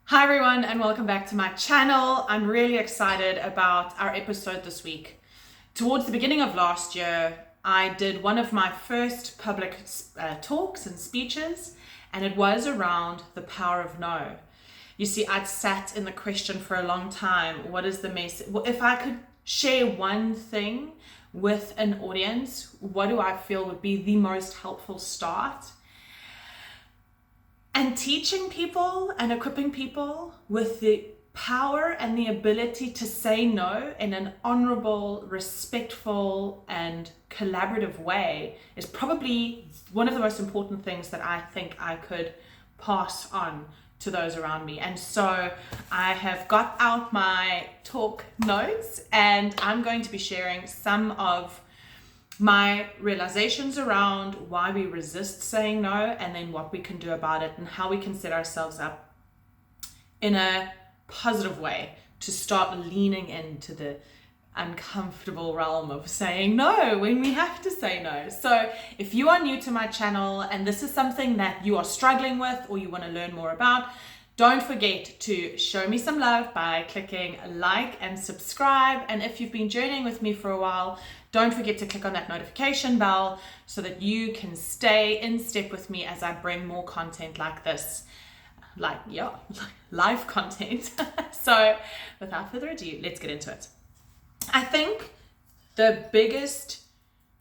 Hi everyone, and welcome back to my channel. I'm really excited about our episode this week. Towards the beginning of last year, I did one of my first public talks and speeches, and it was around the power of no. You see, I'd sat in the question for a long time, what is the message? If I could share one thing with an audience, what do I feel would be the most helpful start? And teaching people and equipping people with the power and the ability to say no in an honorable, respectful, and collaborative way is probably one of the most important things that I think I could pass on to those around me. And so I have got out my talk notes and I'm going to be sharing some of my realizations around why we resist saying no, and then what we can do about it and how we can set ourselves up in a positive way to start leaning into the uncomfortable realm of saying no when we have to say no. So if you are new to my channel and this is something that you are struggling with or you want to learn more about, don't forget to show me some love by clicking like and subscribe. And if you've been journeying with me for a while, don't forget to click on that notification bell so that you can stay in step with me as I bring more content like this, live content. So without further ado, let's get into it. I think the biggest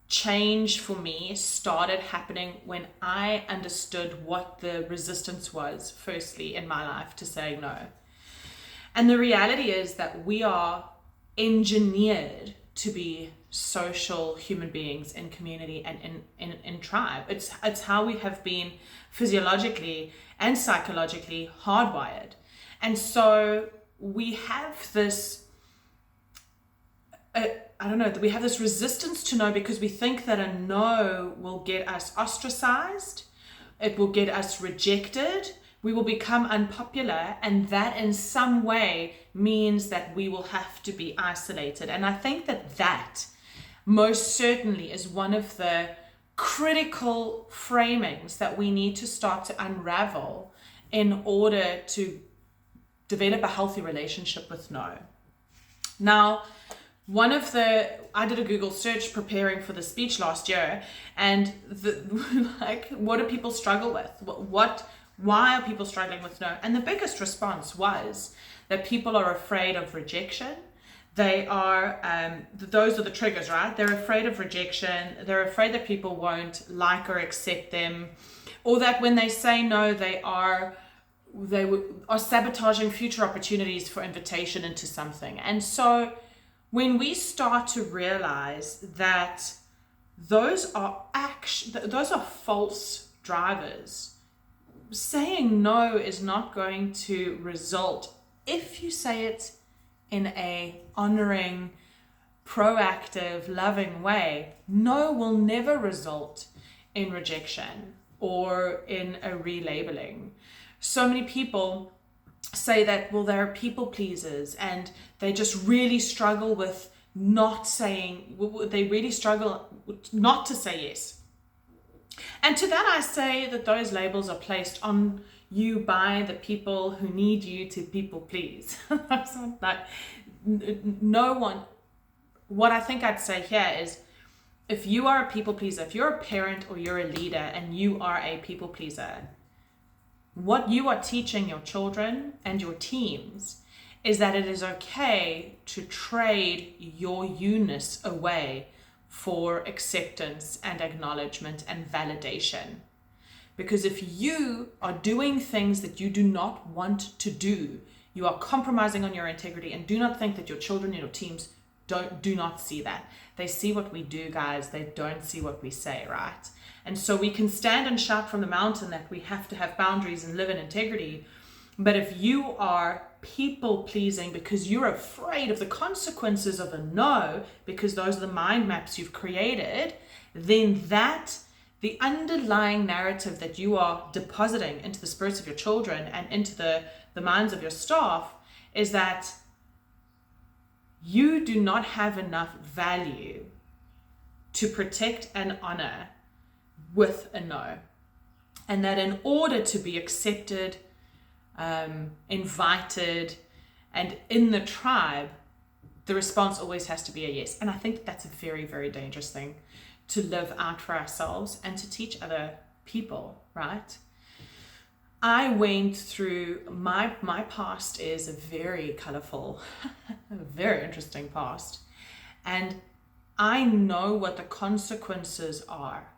change for me started happening when I understood what the resistance was, firstly, in my life to saying no. And the reality is that we are engineered to be social human beings in community and in tribe. It's how we have been physiologically and psychologically hardwired. And so we have this we have this resistance to no because we think that a no will get us ostracized, it will get us rejected, we will become unpopular, and that in some way means that we will have to be isolated. And I think that most certainly is one of the critical framings that we need to start to unravel in order to develop a healthy relationship with no. Now, I did a Google search preparing for the speech last year, and what do people struggle with? Why are people struggling with no? And the biggest response was that people are afraid of rejection. They are, those are the triggers, right? They're afraid of rejection. They're afraid that people won't like or accept them, or that when they say no, they are sabotaging future opportunities for invitation into something. And so when we start to realize that those are false drivers, saying no is not going to result, if you say it in a honoring, proactive, loving way, no will never result in rejection or in a relabeling. So many people say that, well, they're people pleasers and they just really struggle with not to say yes. And to that I say that those labels are placed on you by the people who need you to people please. No one, what I think I'd say here is, if you are a people pleaser, if you're a parent or you're a leader and you are a people pleaser, what you are teaching your children and your teams is that it is okay to trade your you-ness away for acceptance and acknowledgement and validation. Because if you are doing things that you do not want to do, you are compromising on your integrity. And do not think that your children and your teams do not see that. They see what we do, guys. They don't see what we say, right? And so we can stand and shout from the mountain that we have to have boundaries and live in integrity. But if you are people pleasing because you're afraid of the consequences of a no, because those are the mind maps you've created, then the underlying narrative that you are depositing into the spirits of your children and into the minds of your staff is that you do not have enough value to protect and honor with a no. And that in order to be accepted, invited, and in the tribe, the response always has to be a yes. And I think that's a very, very dangerous thing to live out for ourselves and to teach other people, right? I went through, my past is a very colorful, very interesting past. And I know what the consequences are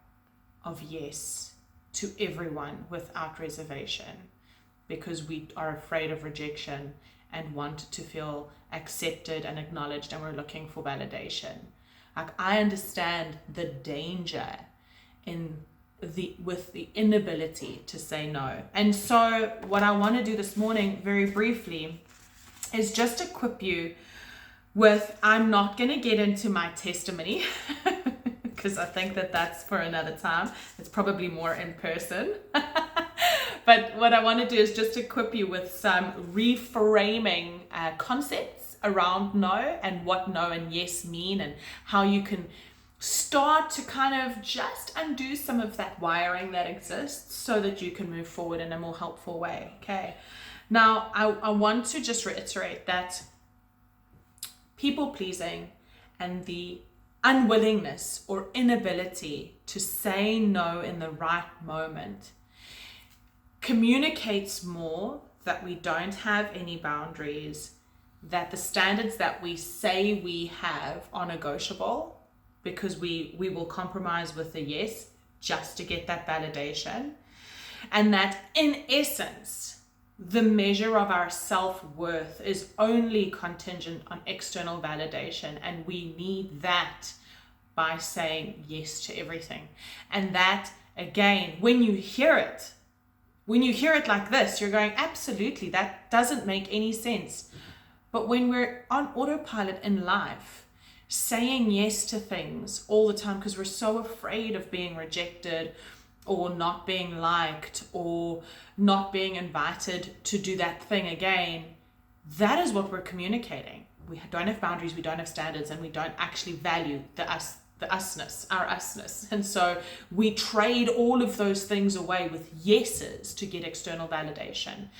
of yes to everyone without reservation, because we are afraid of rejection and want to feel accepted and acknowledged, and we're looking for validation. Like, I understand the danger with the inability to say no. And so what I want to do this morning, very briefly, is just equip you with, I'm not going to get into my testimony because I think that that's for another time. It's probably more in person. But what I want to do is just equip you with some reframing concepts around no, and what no and yes mean, and how you can start to kind of just undo some of that wiring that exists so that you can move forward in a more helpful way. Okay. Now, I want to just reiterate that people pleasing and the unwillingness or inability to say no in the right moment communicates more that we don't have any boundaries, that the standards that we say we have are negotiable, because we will compromise with the yes just to get that validation. And that in essence, the measure of our self-worth is only contingent on external validation, and we need that by saying yes to everything. And that, again, when you hear it like this, you're going, absolutely, that doesn't make any sense. But when we're on autopilot in life, saying yes to things all the time because we're so afraid of being rejected or not being liked or not being invited to do that thing again, that is what we're communicating. We don't have boundaries, we don't have standards, and we don't actually value our usness. And so we trade all of those things away with yeses to get external validation.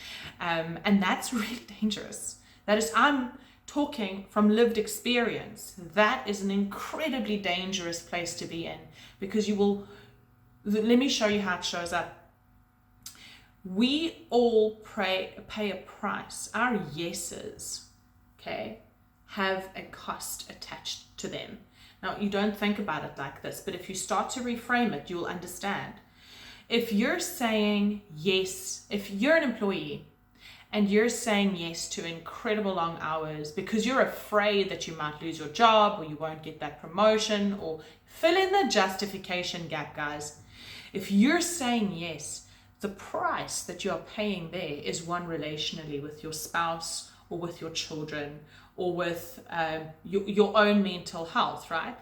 And that's really dangerous. That is, I'm talking from lived experience. That is an incredibly dangerous place to be in, because you will, let me show you how it shows up. We all pay a price. Our yeses, okay, have a cost attached to them. Now, you don't think about it like this, but if you start to reframe it, you'll understand. If you're saying yes, if you're an employee and you're saying yes to incredible long hours because you're afraid that you might lose your job or you won't get that promotion, or fill in the justification gap, guys. If you're saying yes, the price that you're paying there is one relationally with your spouse or with your children or with your own mental health, right?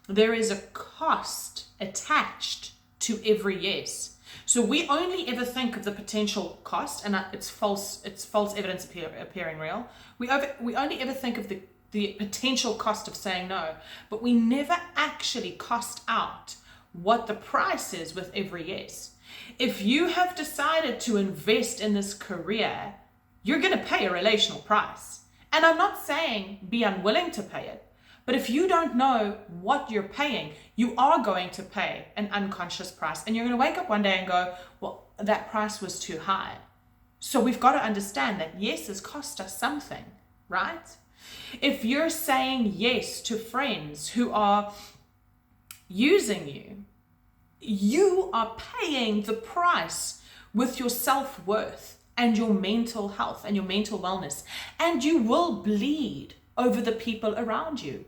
There is a cost attached to every yes. So we only ever think of the potential cost, and it's false evidence appearing real. We only ever think of the potential cost of saying no, but we never actually cost out what the price is with every yes. If you have decided to invest in this career, you're going to pay a relational price. And I'm not saying be unwilling to pay it, but if you don't know what you're paying, you are going to pay an unconscious price, and you're going to wake up one day and go, well, that price was too high. So we've got to understand that yeses cost us something, right? If you're saying yes to friends who are using you, you are paying the price with your self-worth and your mental health and your mental wellness, and you will bleed over the people around you.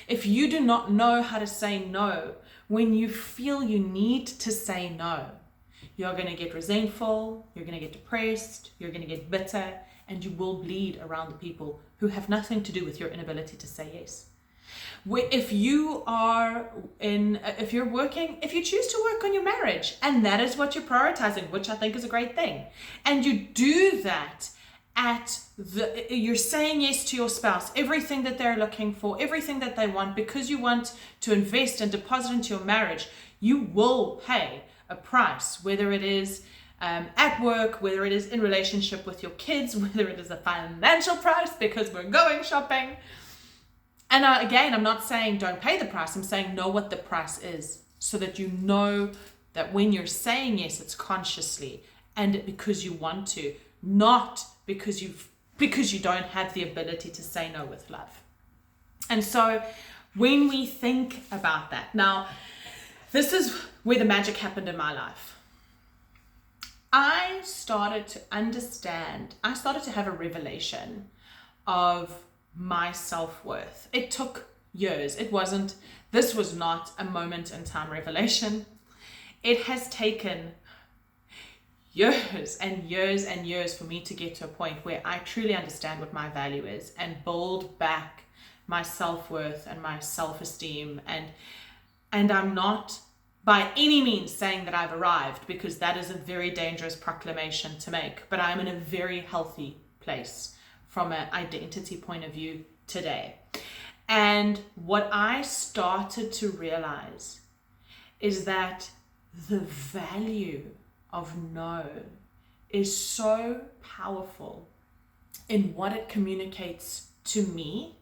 If you do not know how to say no when you feel you need to say no, you're going to get resentful, you're going to get depressed, you're going to get bitter, and you will bleed around the people who have nothing to do with your inability to say yes. If you choose to work on your marriage and that is what you're prioritizing, which I think is a great thing, and you do that you're saying yes to your spouse, everything that they're looking for, everything that they want, because you want to invest and deposit into your marriage, you will pay a price, whether it is at work, whether it is in relationship with your kids, whether it is a financial price because we're going shopping. And again, I'm not saying don't pay the price. I'm saying know what the price is so that you know that when you're saying yes, it's consciously and because you want to, not because you don't have the ability to say no with love. And so when we think about that, now this is where the magic happened in my life. I started to understand, I started to have a revelation of my self-worth. It took years. This was not a moment in time revelation. It has taken years and years and years for me to get to a point where I truly understand what my value is and build back my self-worth and my self-esteem. And I'm not by any means saying that I've arrived, because that is a very dangerous proclamation to make, but I'm in a very healthy place from an identity point of view today. And what I started to realize is that the value of no is so powerful in what it communicates to me,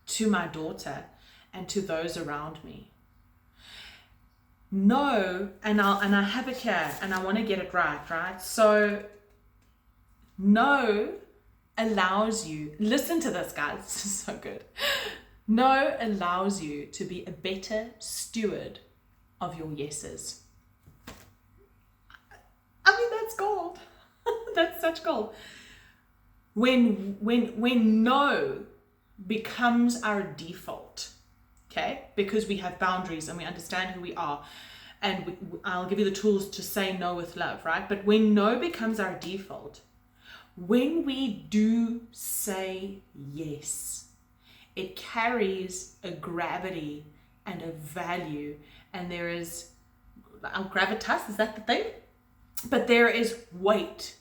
to my daughter, and to those around me. No, and I have it here, and I want to get it right? So no allows you, listen to this, guys, this is so good. No allows you to be a better steward of your yeses. I mean, that's gold. That's such gold. When no becomes our default, okay, because we have boundaries and we understand who we are, and I'll give you the tools to say no with love, right? But when no becomes our default, when we do say yes, it carries a gravity and a value, and there is our gravitas, is that the thing? But there is weight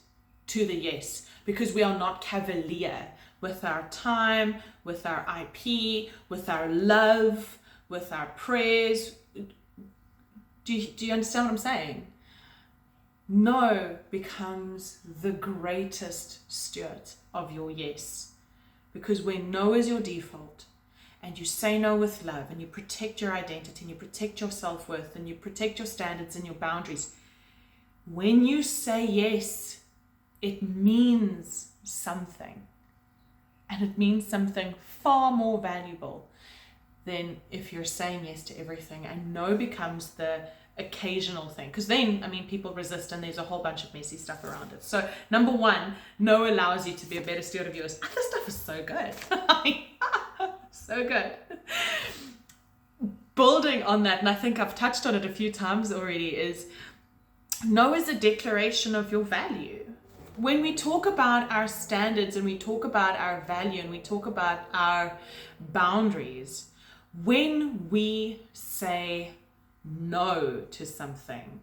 to the yes, because we are not cavalier with our time, with our IP, with our love, with our prayers. Do you understand what I'm saying? No becomes the greatest steward of your yes. Because when no is your default, and you say no with love, and you protect your identity, and you protect your self-worth, and you protect your standards and your boundaries, when you say yes, it means something. And it means something far more valuable than if you're saying yes to everything, and no becomes the occasional thing. Because then, I mean, people resist and there's a whole bunch of messy stuff around it. So number one, no allows you to be a better steward of yours. Other stuff is so good. So good. Building on that, and I think I've touched on it a few times already, is no is a declaration of your value. When we talk about our standards and we talk about our value and we talk about our boundaries, when we say no to something,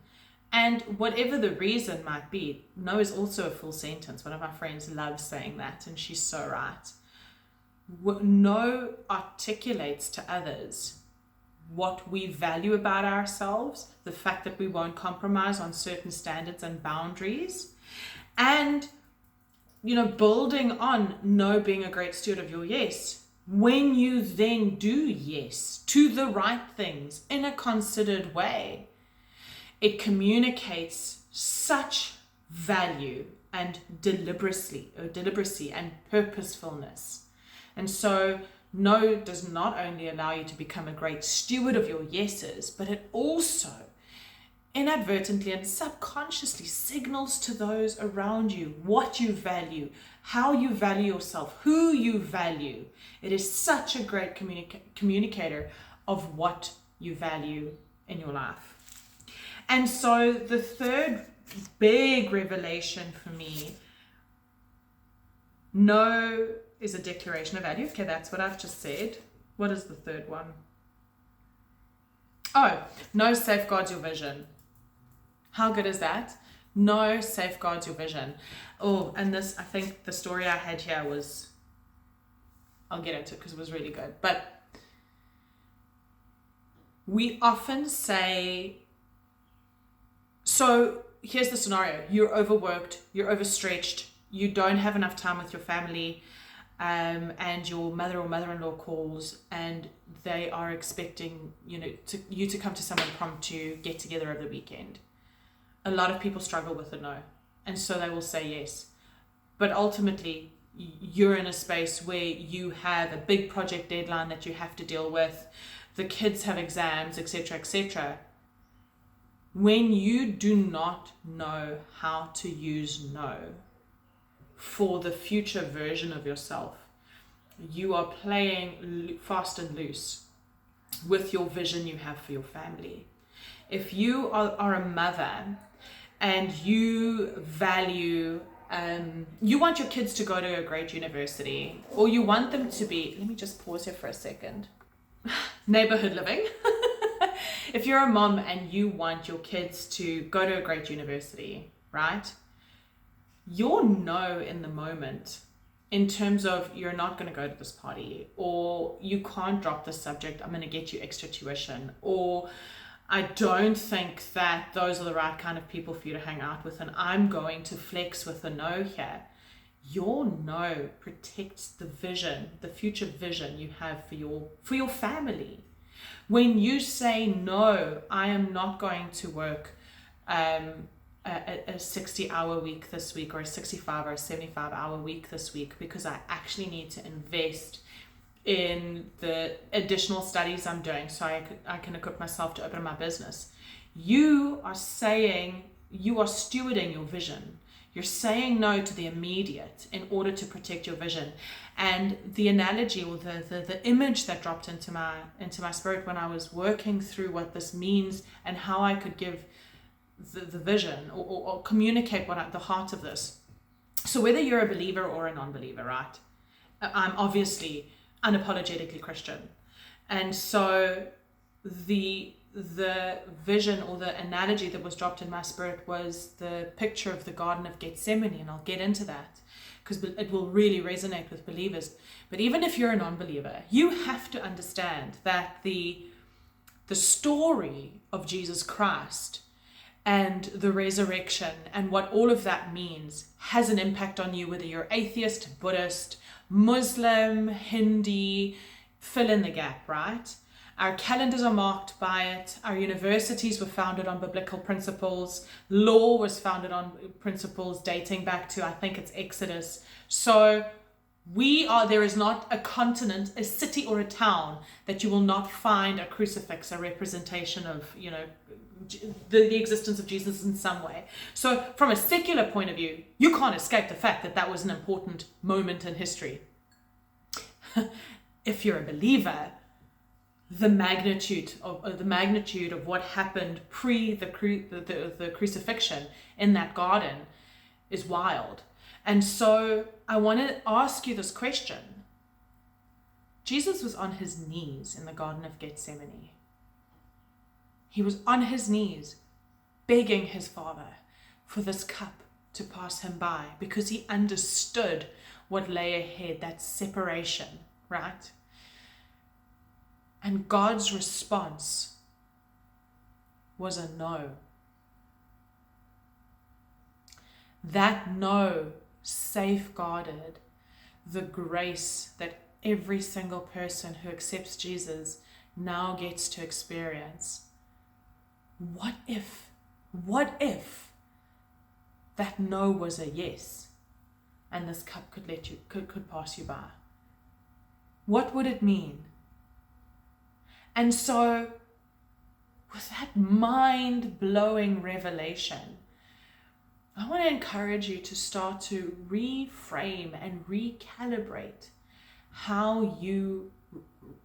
and whatever the reason might be, no is also a full sentence. One of my friends loves saying that, and she's so right. No articulates to others what we value about ourselves, the fact that we won't compromise on certain standards and boundaries, and, you know, building on no being a great steward of your yes. When you then do yes to the right things in a considered way, it communicates such value and deliberacy and purposefulness. And so no does not only allow you to become a great steward of your yeses, but it also inadvertently and subconsciously signals to those around you what you value, how you value yourself, who you value. It is such a great communicator of what you value in your life. And so the third big revelation for me, no is a declaration of value. Okay, that's what I've just said. What is the third one? Oh, no safeguards your vision. How good is that? No safeguards your vision. Oh, and this, I think the story I had here was, I'll get into it because it was really good. But we often say, so here's the scenario. You're overworked, you're overstretched, you don't have enough time with your family, and your mother or mother-in-law calls and they are expecting, you to come to some impromptu get together over the weekend. A lot of people struggle with a no, and so they will say yes. But ultimately, you're in a space where you have a big project deadline that you have to deal with, the kids have exams, etc., etc. When you do not know how to use no for the future version of yourself, you are playing fast and loose with your vision you have for your family. If you are a mother and you value, you want your kids to go to a great university, or you want them to be, let me just pause here for a second, neighborhood living. If you're a mom and you want your kids to go to a great university, right? Your no in the moment, in terms of you're not going to go to this party, or you can't drop this subject, I'm going to get you extra tuition, or I don't think that those are the right kind of people for you to hang out with, and I'm going to flex with a no here. Your no protects the vision, the future vision you have for your family. When you say no, I am not going to work a 60-hour week this week, or a 65 or a 75-hour week this week, because I actually need to invest in the additional studies I'm doing so I can equip myself to open my business. You are stewarding your vision. You're saying no to the immediate in order to protect your vision. And the analogy, or the image that dropped into my spirit when I was working through what this means and how I could give the vision or communicate the heart of this. So whether you're a believer or a non-believer, right? I'm obviously unapologetically Christian. And so the vision or the analogy that was dropped in my spirit was the picture of the Garden of Gethsemane, and I'll get into that because it will really resonate with believers. But even if you're a non-believer, you have to understand that the story of Jesus Christ and the resurrection and what all of that means has an impact on you, whether you're atheist, Buddhist, Muslim, Hindi, fill in the gap, right? Our calendars are marked by it. Our universities were founded on biblical principles. Law was founded on principles dating back to, I think it's Exodus. So there is not a continent, a city or a town that you will not find a crucifix, a representation of, the existence of Jesus in some way. So from a secular point of view, you can't escape the fact that was an important moment in history. If you're a believer, the magnitude of what happened pre the crucifixion in that garden is wild. And so I want to ask you this question. Jesus was on his knees in the Garden of Gethsemane. He was on his knees begging his Father for this cup to pass him by, because he understood what lay ahead, that separation, right? And God's response was a no. That no safeguarded the grace that every single person who accepts Jesus now gets to experience. What if that no was a yes, and this cup could pass you by? What would it mean? And so, with that mind-blowing revelation, I want to encourage you to start to reframe and recalibrate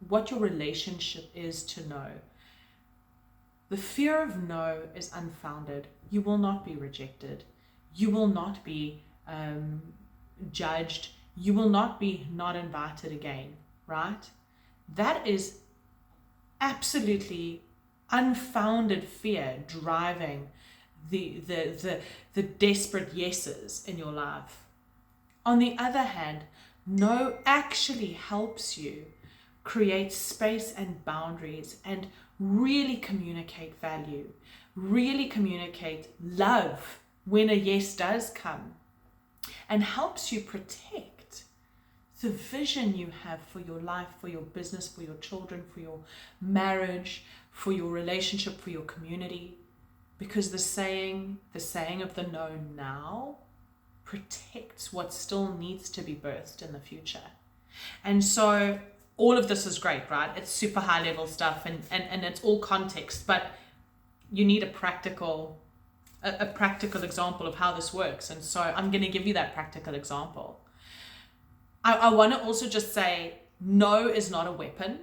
what your relationship is to no. The fear of no is unfounded. You will not be rejected. You will not be judged. You will not be not invited again, right? That is absolutely unfounded fear driving the desperate yeses in your life. On the other hand, no actually helps you create space and boundaries and really communicate value, really communicate love when a yes does come, and helps you protect the vision you have for your life, for your business, for your children, for your marriage, for your relationship, for your community. Because the saying of the no now protects what still needs to be birthed in the future. And so all of this is great, right? It's super high level stuff and it's all context, but you need a practical example of how this works. And so I'm going to give you that practical example. I want to also just say, no is not a weapon.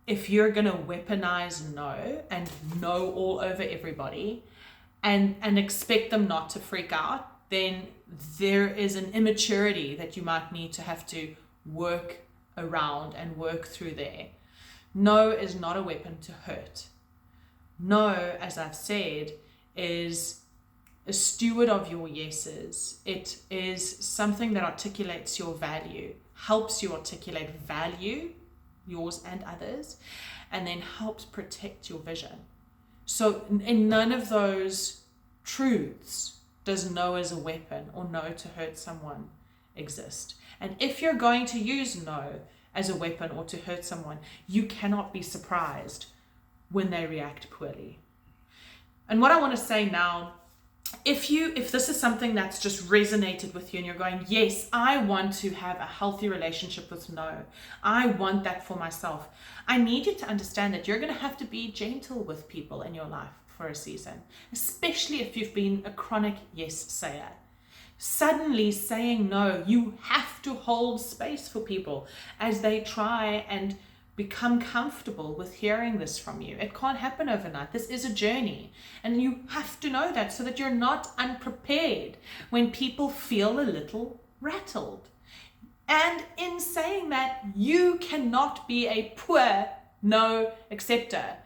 If you're going to weaponize no and no all over everybody and expect them not to freak out, then there is an immaturity that you might need to have to work around and work through there. No is not a weapon to hurt. No, as I've said, is a steward of your yeses. It is something that articulates your value, helps you articulate value, yours and others, and then helps protect your vision. So in none of those truths does no as a weapon or no to hurt someone exist. And if you're going to use no as a weapon or to hurt someone, you cannot be surprised when they react poorly. And what I want to say now, if this is something that's just resonated with you and you're going, yes, I want to have a healthy relationship with no, I want that for myself, I need you to understand that you're going to have to be gentle with people in your life for a season, especially if you've been a chronic yes sayer. Suddenly saying no, you have to hold space for people as they try and become comfortable with hearing this from you. It can't happen overnight. This is a journey, and you have to know that so that you're not unprepared when people feel a little rattled. And in saying that, you cannot be a poor no acceptor.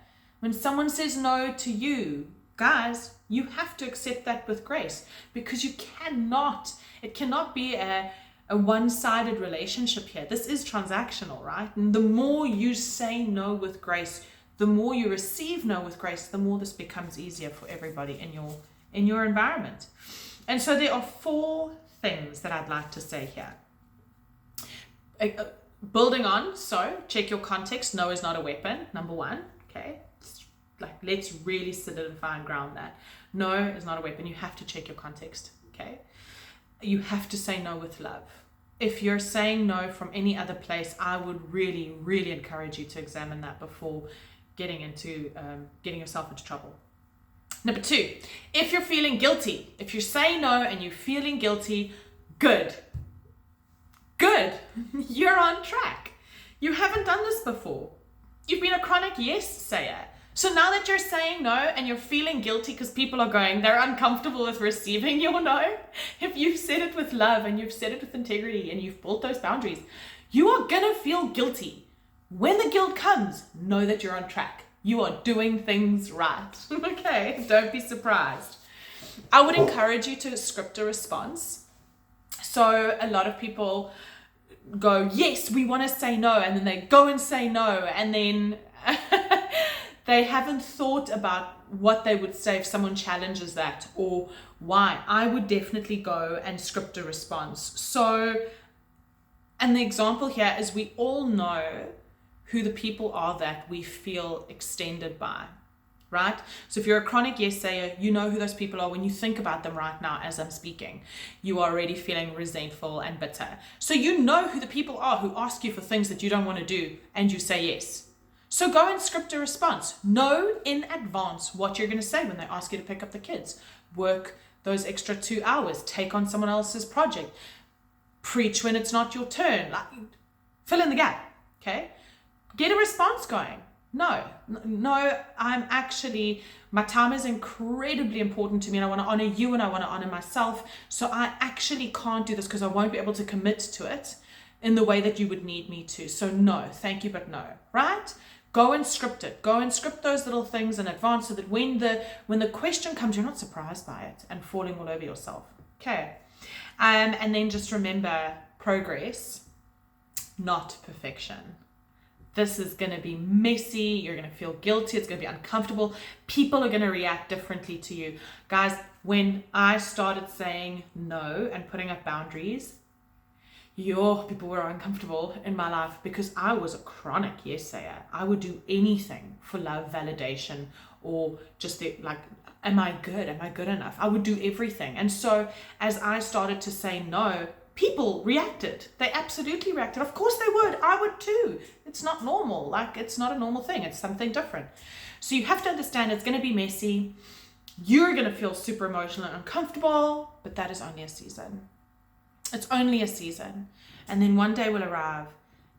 When someone says no to you, guys, you have to accept that with grace, because it cannot be a one-sided relationship here. This is transactional, right? And the more you say no with grace, the more you receive no with grace, the more this becomes easier for everybody in your environment. And so there are 4 things that I'd like to say here. Building on, so check your context. No is not a weapon, number 1. Okay, let's really solidify and ground that. No is not a weapon. You have to check your context. Okay, you have to say no with love. If you're saying no from any other place, I would really, really encourage you to examine that before getting yourself into trouble. Number 2, if you're feeling guilty, if you're saying no and you're feeling guilty, good, you're on track. You haven't done this before. You've been a chronic yes sayer. So now that you're saying no and you're feeling guilty because people are they're uncomfortable with receiving your no, if you've said it with love and you've said it with integrity and you've built those boundaries, you are gonna feel guilty. When the guilt comes, know that you're on track. You are doing things right. Okay, don't be surprised. I would encourage you to script a response. So a lot of people go, yes, we want to say no, and then they go and say no, and then they haven't thought about what they would say if someone challenges that or why. I would definitely go and script a response. So, and the example here is we all know who the people are that we feel extended by, right? So if you're a chronic yes sayer, you know who those people are. When you think about them right now as I'm speaking, you are already feeling resentful and bitter. So you know who the people are who ask you for things that you don't want to do and you say yes. So go and script a response. Know in advance what you're going to say when they ask you to pick up the kids. Work those extra 2 hours. Take on someone else's project. Preach when it's not your turn. Fill in the gap. Okay? Get a response going. No, my time is incredibly important to me, and I want to honor you and I want to honor myself. So I actually can't do this because I won't be able to commit to it in the way that you would need me to. So no, thank you, but no, right? Go and script it. Go and script those little things in advance so that when the question comes, you're not surprised by it and falling all over yourself. Okay. And then just remember, progress, not perfection. This is going to be messy. You're going to feel guilty. It's going to be uncomfortable. People are going to react differently to you. Guys, when I started saying no and putting up boundaries, people were uncomfortable in my life because I was a chronic yes sayer. I would do anything for love, validation, or just like, am I good? Am I good enough? I would do everything. And so as I started to say no, people reacted. They absolutely reacted. Of course they would. I would too. It's not normal. Like, it's not a normal thing. It's something different. So you have to understand it's going to be messy. You're going to feel super emotional and uncomfortable, but that is only a season. It's only a season. And then one day will arrive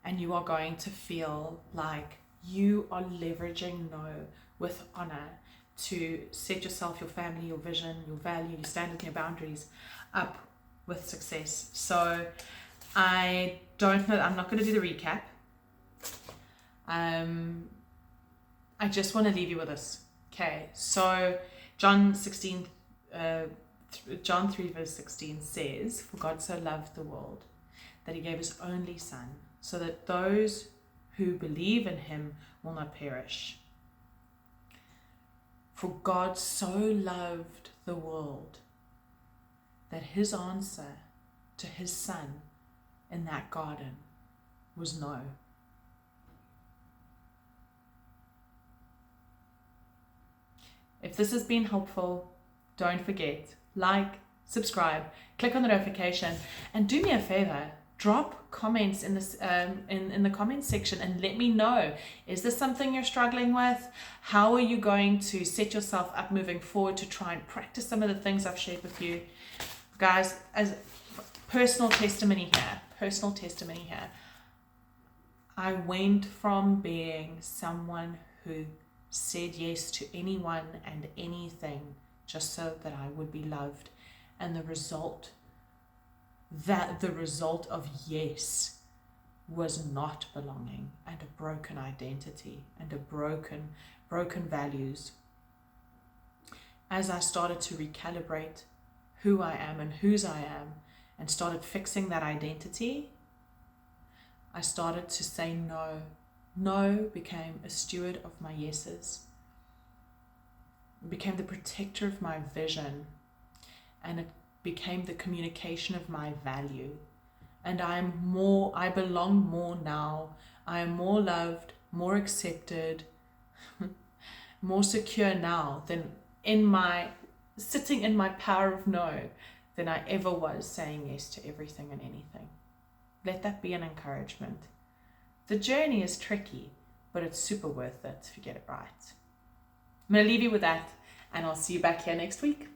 and you are going to feel like you are leveraging no with honor to set yourself, your family, your vision, your value, your standards, your boundaries up with success. So I don't know, I'm not going to do the recap. I just want to leave you with this. Okay, so John 3 verse 16 says, "For God so loved the world that he gave his only son, so that those who believe in him will not perish." For God so loved the world that his answer to his son in that garden was no. If this has been helpful, don't forget, like, subscribe, click on the notification, and do me a favor, drop comments in this in the comments section and let me know, is this something you're struggling with? How are you going to set yourself up moving forward to try and practice some of the things I've shared with you? Guys, as personal testimony here, I went from being someone who said yes to anyone and anything just so that I would be loved, and the result of yes was not belonging and a broken identity and a broken values. As I started to recalibrate who I am and whose I am and started fixing that identity, I started to say no. No became a steward of my yeses. It became the protector of my vision, and it became the communication of my value. And I belong more now. I am more loved, more accepted, more secure now than sitting in my power of no than I ever was saying yes to everything and anything. Let that be an encouragement. The journey is tricky, but it's super worth it if you get it right. I'm going to leave you with that, and I'll see you back here next week.